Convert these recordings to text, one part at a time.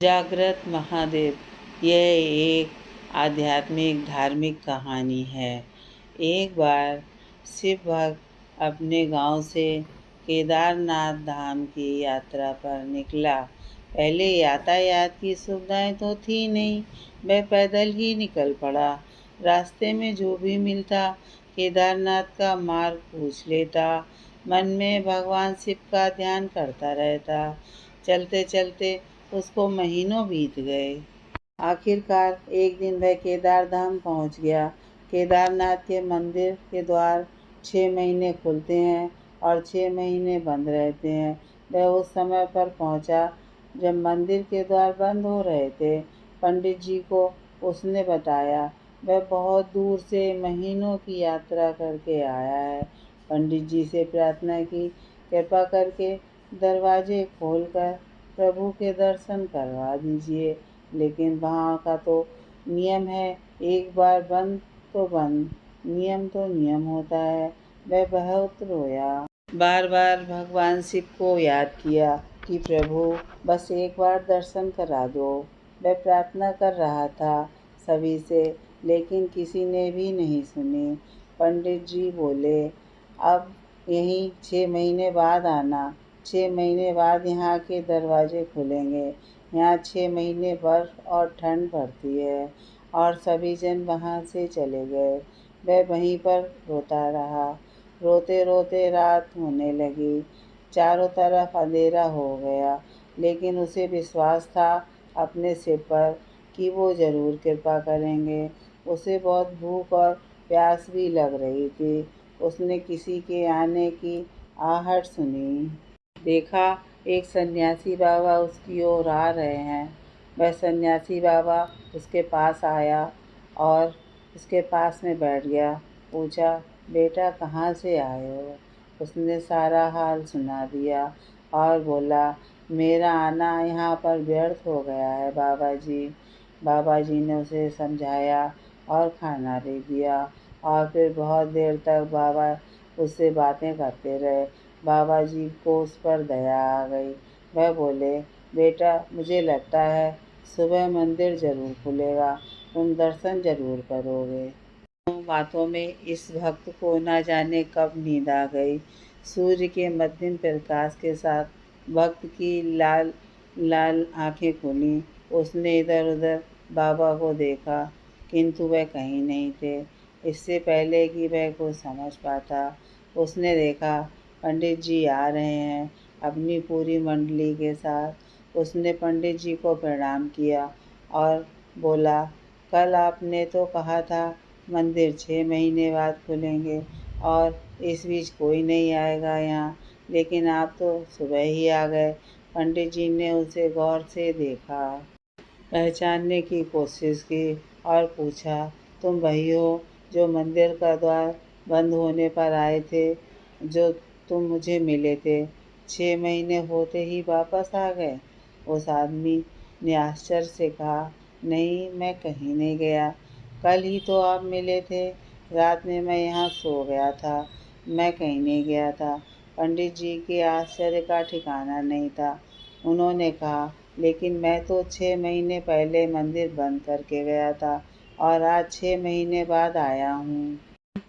जागृत महादेव। यह एक आध्यात्मिक धार्मिक कहानी है। एक बार शिव भक्त अपने गांव से केदारनाथ धाम की यात्रा पर निकला। पहले यातायात की सुविधाएं तो थी नहीं, वह पैदल ही निकल पड़ा। रास्ते में जो भी मिलता केदारनाथ का मार्ग पूछ लेता। मन में भगवान शिव का ध्यान करता रहता। चलते चलते उसको महीनों बीत गए। आखिरकार एक दिन वह केदार धाम पहुंच गया। केदारनाथ के मंदिर के द्वार 6 महीने खुलते हैं और 6 महीने बंद रहते हैं। वह उस समय पर पहुंचा जब मंदिर के द्वार बंद हो रहे थे। पंडित जी को उसने बताया वह बहुत दूर से महीनों की यात्रा करके आया है। पंडित जी से प्रार्थना की, कृपा करके दरवाजे खोलकर प्रभु के दर्शन करवा दीजिए। लेकिन वहाँ का तो नियम है, एक बार बंद तो बंद, नियम तो नियम होता है। वह बहुत रोया, बार बार भगवान शिव को याद किया कि प्रभु बस एक बार दर्शन करा दो। वह प्रार्थना कर रहा था सभी से, लेकिन किसी ने भी नहीं सुनी। पंडित जी बोले, अब यहीं 6 महीने बाद आना। 6 महीने बाद यहाँ के दरवाजे खुलेंगे। यहाँ 6 महीने बर्फ और ठंड पड़ती है। और सभी जन वहाँ से चले गए। वह वहीं पर रोता रहा। रोते रोते रात होने लगी। चारों तरफ अंधेरा हो गया, लेकिन उसे विश्वास था अपने शिव पर कि वो ज़रूर कृपा करेंगे। उसे बहुत भूख और प्यास भी लग रही थी। उसने किसी के आने की आहट सुनी। देखा एक सन्यासी बाबा उसकी ओर आ रहे हैं। वह सन्यासी बाबा उसके पास आया और उसके पास में बैठ गया। पूछा, बेटा कहाँ से आए हो? उसने सारा हाल सुना दिया और बोला, मेरा आना यहाँ पर व्यर्थ हो गया है बाबा जी। बाबा जी ने उसे समझाया और खाना दे दिया और फिर बहुत देर तक बाबा उससे बातें करते रहे। बाबा जी को उस पर दया आ गई। वह बोले, बेटा मुझे लगता है सुबह मंदिर ज़रूर खुलेगा, तुम दर्शन ज़रूर करोगे। बातों में इस भक्त को न जाने कब नींद आ गई। सूर्य के मध्यम प्रकाश के साथ भक्त की लाल लाल आंखें खुली। उसने इधर उधर बाबा को देखा, किंतु वह कहीं नहीं थे। इससे पहले कि वह कुछ समझ पाता, उसने देखा पंडित जी आ रहे हैं अपनी पूरी मंडली के साथ। उसने पंडित जी को प्रणाम किया और बोला, कल आपने तो कहा था मंदिर 6 महीने बाद खुलेंगे और इस बीच कोई नहीं आएगा यहाँ, लेकिन आप तो सुबह ही आ गए। पंडित जी ने उसे गौर से देखा, पहचानने की कोशिश की और पूछा, तुम वही हो जो मंदिर का द्वार बंद होने पर आए थे, जो तुम मुझे मिले थे? 6 महीने होते ही वापस आ गए? उस आदमी ने आश्चर्य से कहा, नहीं मैं कहीं नहीं गया। कल ही तो आप मिले थे। रात में मैं यहाँ सो गया था, मैं कहीं नहीं गया था। पंडित जी के आश्चर्य का ठिकाना नहीं था। उन्होंने कहा, लेकिन मैं तो 6 महीने पहले मंदिर बंद करके गया था और आज 6 महीने बाद आया हूँ।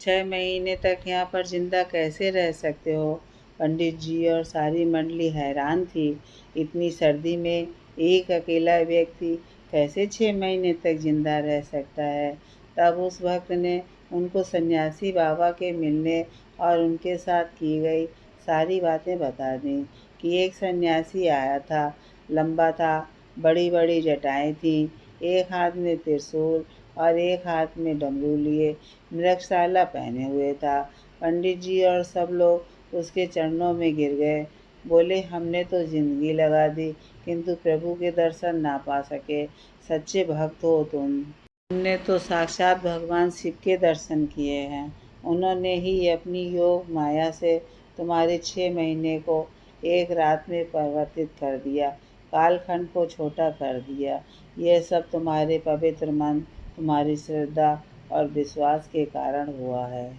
6 महीने तक यहाँ पर जिंदा कैसे रह सकते हो? पंडित जी और सारी मंडली हैरान थी। इतनी सर्दी में एक अकेला व्यक्ति कैसे 6 महीने तक जिंदा रह सकता है? तब उस भक्त ने उनको सन्यासी बाबा के मिलने और उनके साथ की गई सारी बातें बता दी कि एक सन्यासी आया था, लंबा था, बड़ी बड़ी जटाएं थीं, एक हाथ में त्रिशूल और एक हाथ में डमरू लिए मृगशाला पहने हुए था। पंडित जी और सब लोग उसके चरणों में गिर गए। बोले, हमने तो जिंदगी लगा दी किंतु प्रभु के दर्शन ना पा सके। सच्चे भक्त हो तुमने तो साक्षात भगवान शिव के दर्शन किए हैं। उन्होंने ही अपनी योग माया से तुम्हारे 6 महीने को एक रात में परिवर्तित कर दिया, कालखंड को छोटा कर दिया। यह सब तुम्हारे पवित्र मन, तुम्हारी श्रद्धा और विश्वास के कारण हुआ है।